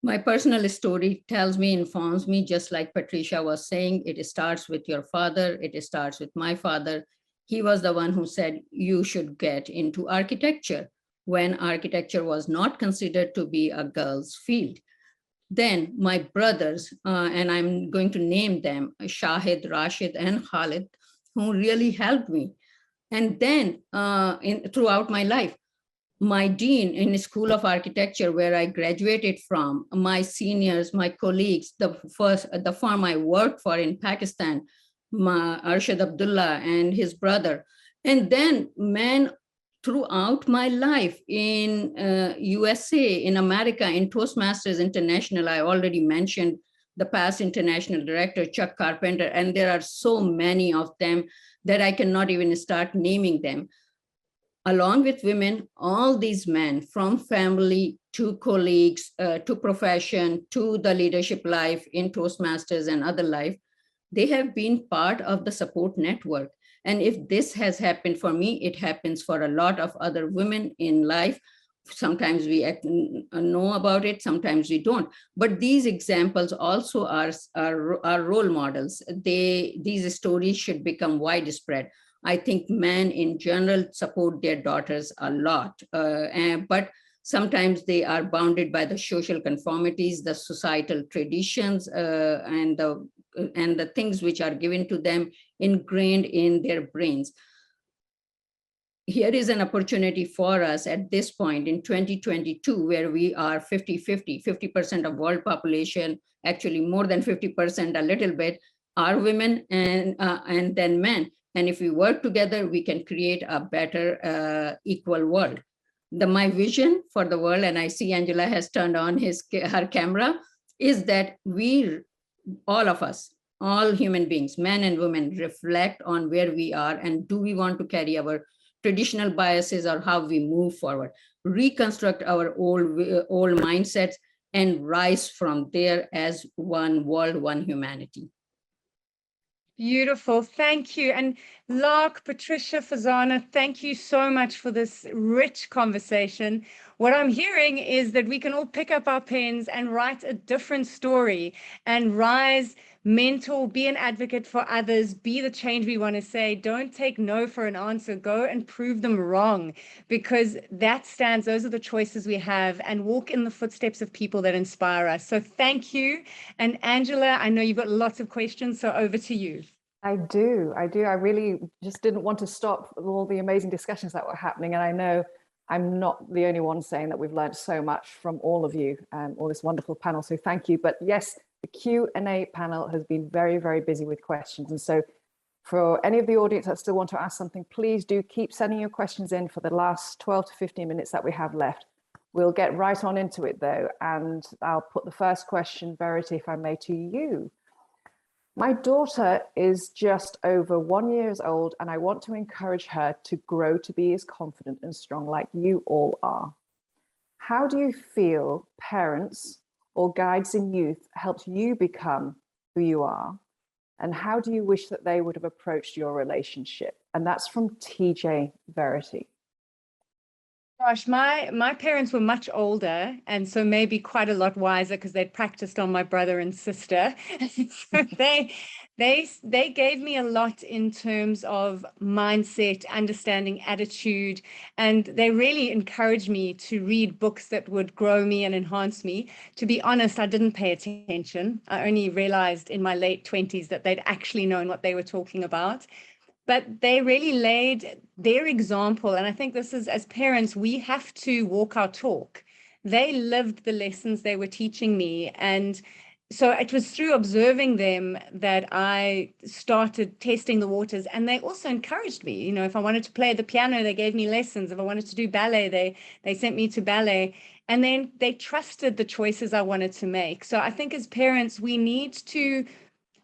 My personal story tells me, informs me, just like Patricia was saying, it starts with your father. It starts with my father. He was the one who said, you should get into architecture, when architecture was not considered to be a girl's field. Then my brothers, and I'm going to name them, Shahid, Rashid, and Khalid, who really helped me. And then throughout my life, my dean in the School of Architecture, where I graduated from, my seniors, my colleagues, the firm I worked for in Pakistan, Arshad Abdullah and his brother, and then men throughout my life in USA, in America, in Toastmasters International. I already mentioned the past international director, Chuck Carpenter, and there are so many of them that I cannot even start naming them. Along with women, all these men, from family to colleagues, to profession, to the leadership life in Toastmasters and other life, they have been part of the support network. And if this has happened for me, it happens for a lot of other women in life. Sometimes we know about it, sometimes we don't. But these examples also are role models. These stories should become widespread. I think men in general support their daughters a lot, but sometimes they are bounded by the social conformities, the societal traditions, and the things which are given to them, ingrained in their brains. Here is an opportunity for us at this point in 2022, where we are 50-50, 50% of world population, actually more than 50%, a little bit, are women and then men. And if we work together, we can create a better equal world. My vision for the world, and I see Angela has turned on her camera, is that we, all of us, all human beings, men and women, reflect on where we are and do we want to carry our traditional biases or how we move forward, reconstruct our old mindsets and rise from there as one world, one humanity. Beautiful. Thank you. And Lark, Patricia, Fazana, thank you so much for this rich conversation. What I'm hearing is that we can all pick up our pens and write a different story and rise, mentor, be an advocate for others, be the change we want to say. Don't take no for an answer. Go and prove them wrong, because those are the choices we have, and walk in the footsteps of people that inspire us. So thank you. And Angela, I know you've got lots of questions, so over to you. I do. I really just didn't want to stop all the amazing discussions that were happening. And I know I'm not the only one saying that we've learned so much from all of you, all this wonderful panel. So thank you. But yes, the Q&A panel has been very, very busy with questions. And so for any of the audience that still want to ask something, please do keep sending your questions in for the last 12 to 15 minutes that we have left. We'll get right on into it though. And I'll put the first question, Verity, if I may, to you. My daughter is just over 1 year old, and I want to encourage her to grow to be as confident and strong like you all are. How do you feel parents or guides in youth helped you become who you are? And how do you wish that they would have approached your relationship? And that's from TJ Verity. Gosh, my parents were much older, and so maybe quite a lot wiser because they'd practiced on my brother and sister. So they gave me a lot in terms of mindset, understanding, attitude, and they really encouraged me to read books that would grow me and enhance me. To be honest, I didn't pay attention. I only realized in my late 20s that they'd actually known what they were talking about. But they really laid their example. And I think this is, as parents, we have to walk our talk. They lived the lessons they were teaching me. And so it was through observing them that I started testing the waters. And they also encouraged me. You know, if I wanted to play the piano, they gave me lessons. If I wanted to do ballet, they sent me to ballet. And then they trusted the choices I wanted to make. So I think as parents, we need to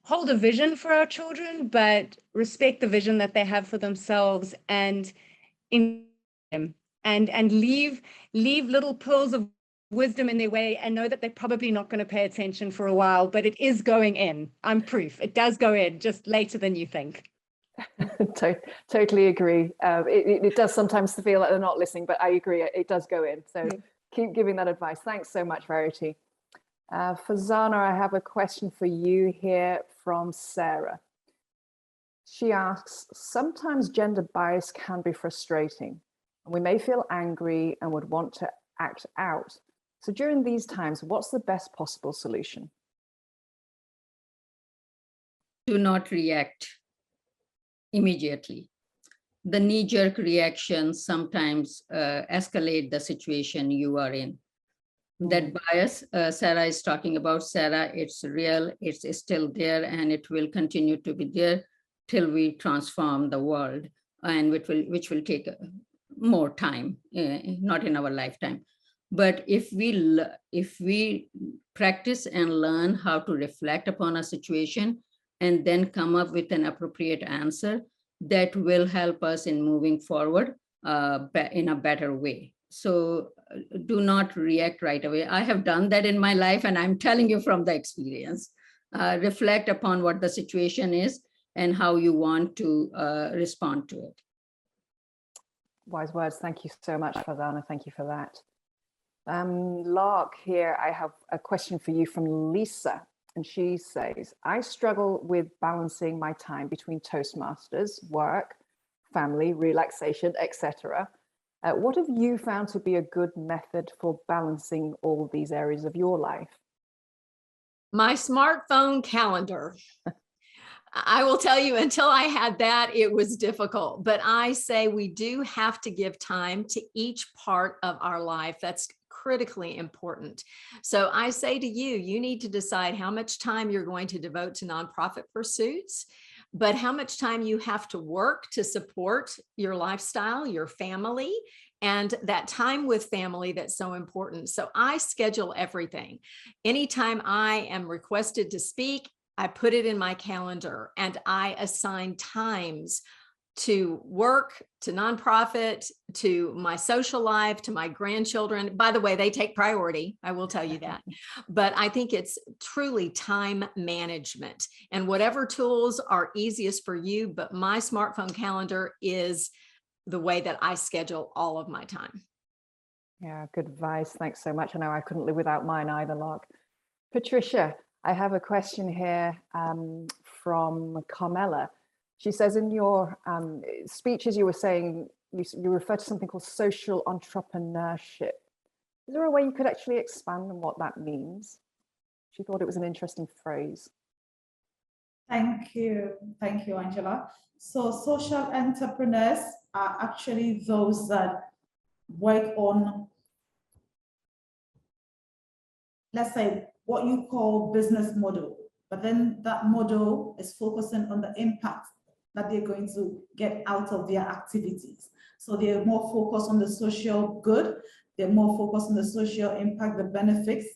hold a vision for our children, but respect the vision that they have for themselves, and in them, and leave little pearls of wisdom in their way, and know that they're probably not going to pay attention for a while, but it is going in. I'm proof. It does go in, just later than you think. Totally agree. It does sometimes feel like they're not listening, but I agree. It does go in. So keep giving that advice. Thanks so much, Verity. Fazana, I have a question for you here from Sarah. She asks, sometimes gender bias can be frustrating, and we may feel angry and would want to act out. So during these times, what's the best possible solution? Do not react immediately. The knee-jerk reactions sometimes escalate the situation you are in. That bias Sarah is talking about, Sarah, it's real, it's still there, and it will continue to be there till we transform the world, and which will take more time, not in our lifetime. But if we practice and learn how to reflect upon a situation and then come up with an appropriate answer, that will help us in moving forward. in a better way. So do not react right away. I have done that in my life, and I'm telling you from the experience. Reflect upon what the situation is and how you want to respond to it. Wise words. Thank you so much, Farzana. Thank you for that. Lark, here I have a question for you from Lisa. And she says, I struggle with balancing my time between Toastmasters, work, family, relaxation, etc. What have you found to be a good method for balancing all these areas of your life? My smartphone calendar. I will tell you, until I had that, it was difficult. But I say we do have to give time to each part of our life. That's critically important. So I say to you, you need to decide how much time you're going to devote to nonprofit pursuits, but how much time you have to work to support your lifestyle, your family, and that time with family that's so important. So I schedule everything. Anytime I am requested to speak, I put it in my calendar and I assign times to work, to nonprofit, to my social life, to my grandchildren. By the way, they take priority. I will tell you that. But I think it's truly time management, and whatever tools are easiest for you. But my smartphone calendar is the way that I schedule all of my time. Yeah, good advice. Thanks so much. I know I couldn't live without mine either, Lark. Patricia, I have a question here from Carmela. She says, in your speeches, you were saying, you refer to something called social entrepreneurship. Is there a way you could actually expand on what that means? She thought it was an interesting phrase. Thank you, Angela. So social entrepreneurs are actually those that work on, let's say, what you call business model, but then that model is focusing on the impact that they're going to get out of their activities. So they're more focused on the social good, they're more focused on the social impact, the benefits,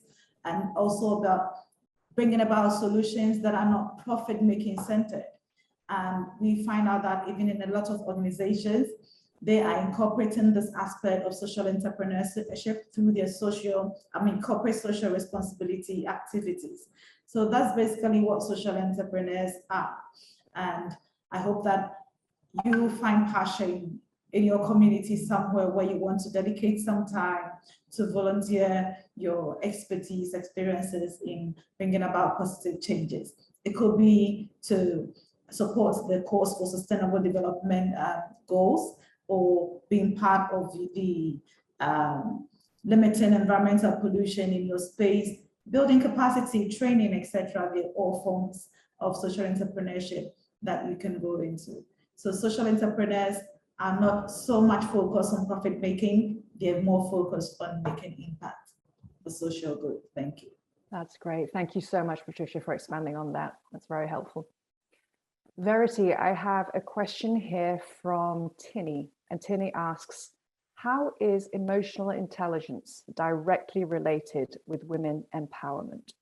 and also the bringing about solutions that are not profit-making centered. And we find out that even in a lot of organizations, they are incorporating this aspect of social entrepreneurship through their corporate social responsibility activities. So that's basically what social entrepreneurs are. And I hope that you find passion in your community somewhere where you want to dedicate some time to volunteer your expertise, experiences in bringing about positive changes. It could be to support the cause for sustainable development goals, or being part of the limiting environmental pollution in your space, building capacity, training, etc. They're all forms of social entrepreneurship that you can go into. So social entrepreneurs are not so much focused on profit making, they're more focused on making impact for social good. Thank you. That's great. Thank you so much, Patricia, for expanding on that. That's very helpful. Verity, I have a question here from Tinny, and Tinny asks, how is emotional intelligence directly related with women empowerment?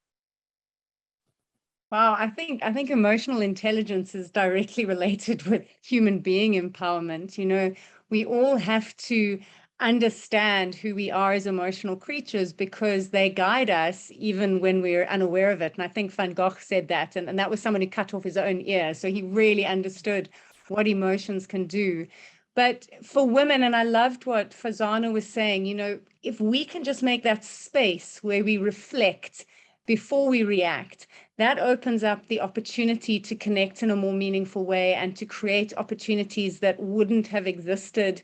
Wow, I think emotional intelligence is directly related with human being empowerment. You know, we all have to understand who we are as emotional creatures because they guide us even when we're unaware of it. And I think Van Gogh said that, and that was someone who cut off his own ear. So he really understood what emotions can do. But for women, and I loved what Farzana was saying, you know, if we can just make that space where we reflect before we react, that opens up the opportunity to connect in a more meaningful way and to create opportunities that wouldn't have existed,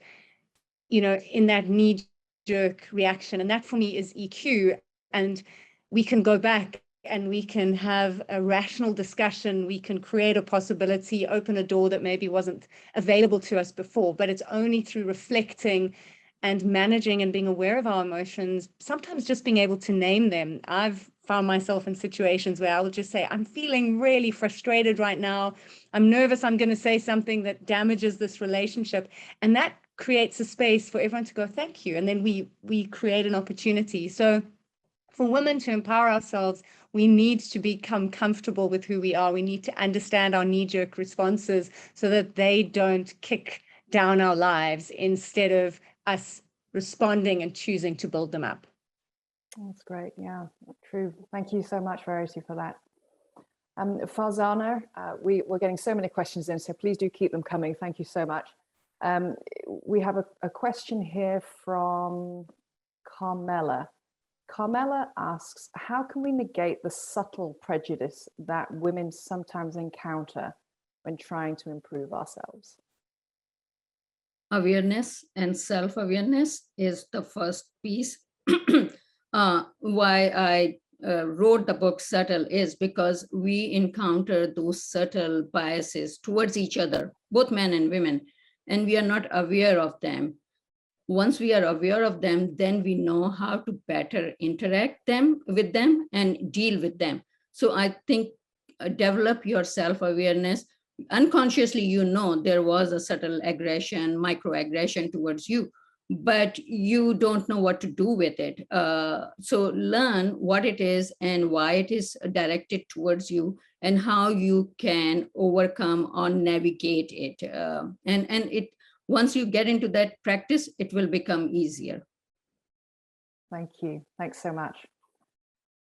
you know, in that knee-jerk reaction. And that for me is EQ. And we can go back and we can have a rational discussion. We can create a possibility, open a door that maybe wasn't available to us before, but it's only through reflecting and managing and being aware of our emotions, sometimes just being able to name them. I've found myself in situations where I'll just say, I'm feeling really frustrated right now. I'm nervous. I'm going to say something that damages this relationship. And that creates a space for everyone to go, thank you. And then we create an opportunity. So for women to empower ourselves, we need to become comfortable with who we are. We need to understand our knee-jerk responses so that they don't kick down our lives instead of us responding and choosing to build them up. That's great. Yeah, true. Thank you so much, Verity, for that. Farzana, we're getting so many questions in, so please do keep them coming. Thank you so much. We have a question here from Carmela. Carmela asks, how can we negate the subtle prejudice that women sometimes encounter when trying to improve ourselves? Awareness and self-awareness is the first piece. Why I wrote the book Subtle is because we encounter those subtle biases towards each other, both men and women, and we are not aware of them. Once we are aware of them, then we know how to better interact with them and deal with them. So I think develop your self-awareness. Unconsciously, you know there was a subtle aggression, microaggression towards you, but you don't know what to do with it. So learn what it is and why it is directed towards you and how you can overcome or navigate it. And it once you get into that practice, it will become easier. Thank you. Thanks so much.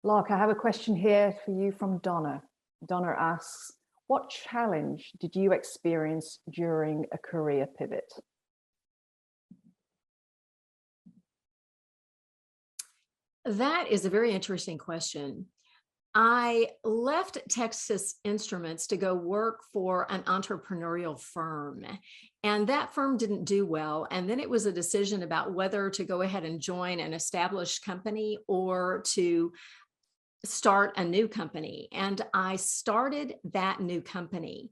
Lark, I have a question here for you from Donna. Donna asks, what challenge did you experience during a career pivot? That is a very interesting question. I left Texas Instruments to go work for an entrepreneurial firm, and that firm didn't do well. And then it was a decision about whether to go ahead and join an established company or to start a new company. And I started that new company.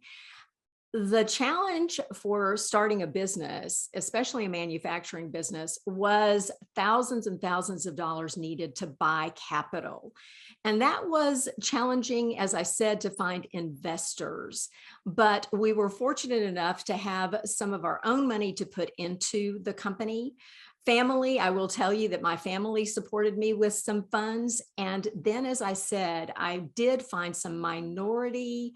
The challenge for starting a business, especially a manufacturing business, was thousands and thousands of dollars needed to buy capital. And that was challenging, as I said, to find investors. But we were fortunate enough to have some of our own money to put into the company. Family, I will tell you that my family supported me with some funds. And then, as I said, I did find some minority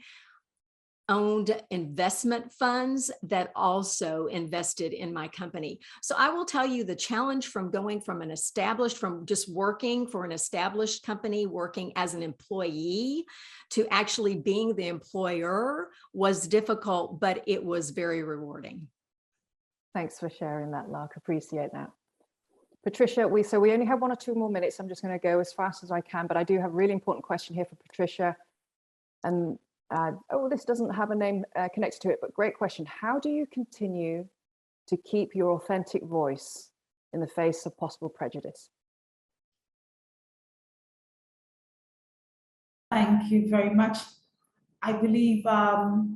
owned investment funds that also invested in my company. So I will tell you the challenge from going from from just working for an established company, working as an employee, to actually being the employer was difficult, but it was very rewarding. Thanks for sharing that, Lark. Appreciate that. Patricia, we only have 1 or 2 more minutes. I'm just going to go as fast as I can, but I do have a really important question here for Patricia. And this doesn't have a name connected to it, but great question. How do you continue to keep your authentic voice in the face of possible prejudice? Thank you very much. I believe I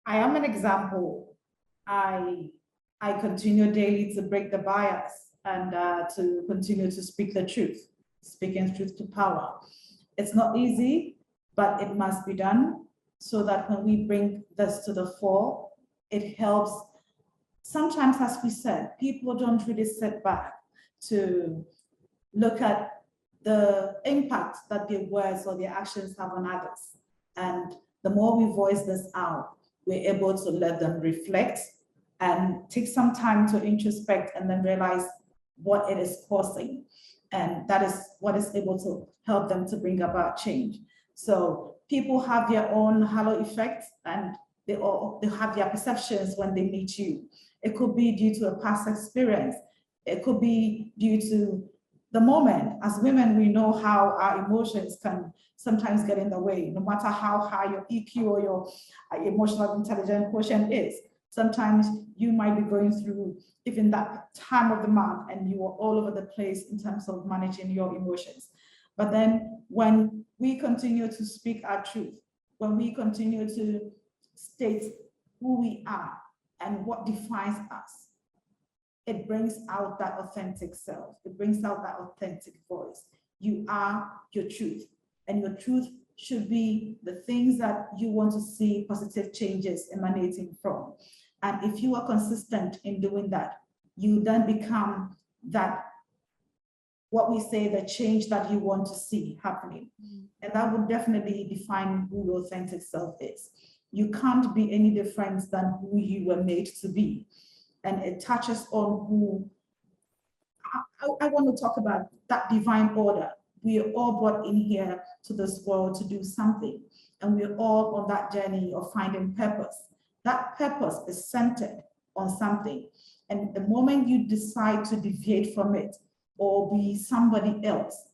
am an example. I continue daily to break the bias and to continue to speak the truth, speaking truth to power. It's not easy, but it must be done so that when we bring this to the fore, it helps. Sometimes, as we said, people don't really sit back to look at the impact that their words or their actions have on others. And the more we voice this out, we're able to let them reflect and take some time to introspect and then realize what it is causing. And that is what is able to help them to bring about change. So people have their own halo effect, and they have their perceptions when they meet you. It could be due to a past experience. It could be due to the moment. As women, we know how our emotions can sometimes get in the way, no matter how high your EQ or your emotional intelligence quotient is. Sometimes you might be going through even that time of the month and you are all over the place in terms of managing your emotions. But then when we continue to speak our truth, when we continue to state who we are and what defines us, it brings out that authentic self. It brings out that authentic voice. You are your truth, and your truth should be the things that you want to see positive changes emanating from. And if you are consistent in doing that, you then become that, what we say, the change that you want to see happening. And that would definitely define who your authentic self is. You can't be any different than who you were made to be. And it touches on who, I want to talk about that divine order. We are all brought in here to this world to do something. And we're all on that journey of finding purpose. That purpose is centered on something. And the moment you decide to deviate from it or be somebody else,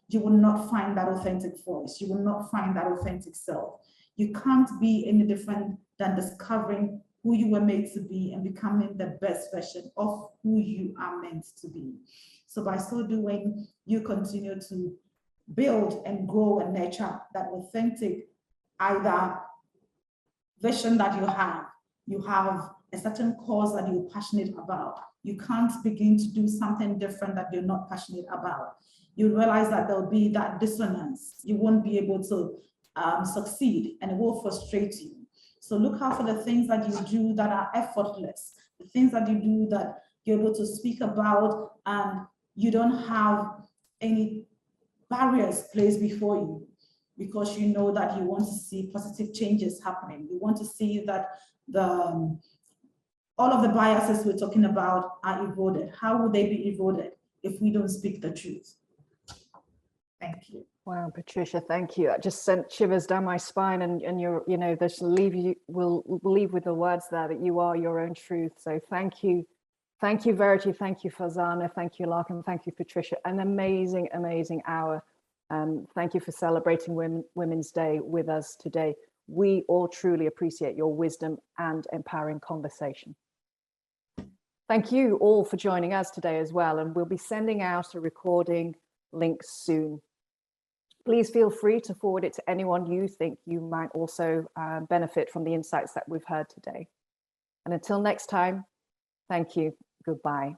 you will not find that authentic voice. You will not find that authentic self. You can't be any different than discovering who you were made to be and becoming the best version of who you are meant to be. So by so doing, you continue to build and grow and nurture that authentic either vision that you have a certain cause that you're passionate about. You can't begin to do something different that you're not passionate about. You realize that there'll be that dissonance. You won't be able to succeed, and it will frustrate you. So look out for the things that you do that are effortless, the things that you do that you're able to speak about and you don't have any barriers placed before you, because you know that you want to see positive changes happening. You want to see that all of the biases we're talking about are eroded. How would they be eroded if we don't speak the truth? Thank you. Wow, Patricia, thank you. I just sent shivers down my spine, and you're, you know, this we'll leave with the words there that you are your own truth. So thank you. Thank you, Verity. Thank you, Farzana. Thank you, Larkin. Thank you, Patricia. An amazing, amazing hour. Thank you for celebrating Women's Day with us today. We all truly appreciate your wisdom and empowering conversation. Thank you all for joining us today as well. And we'll be sending out a recording link soon. Please feel free to forward it to anyone you think you might also benefit from the insights that we've heard today. And until next time, thank you. Goodbye.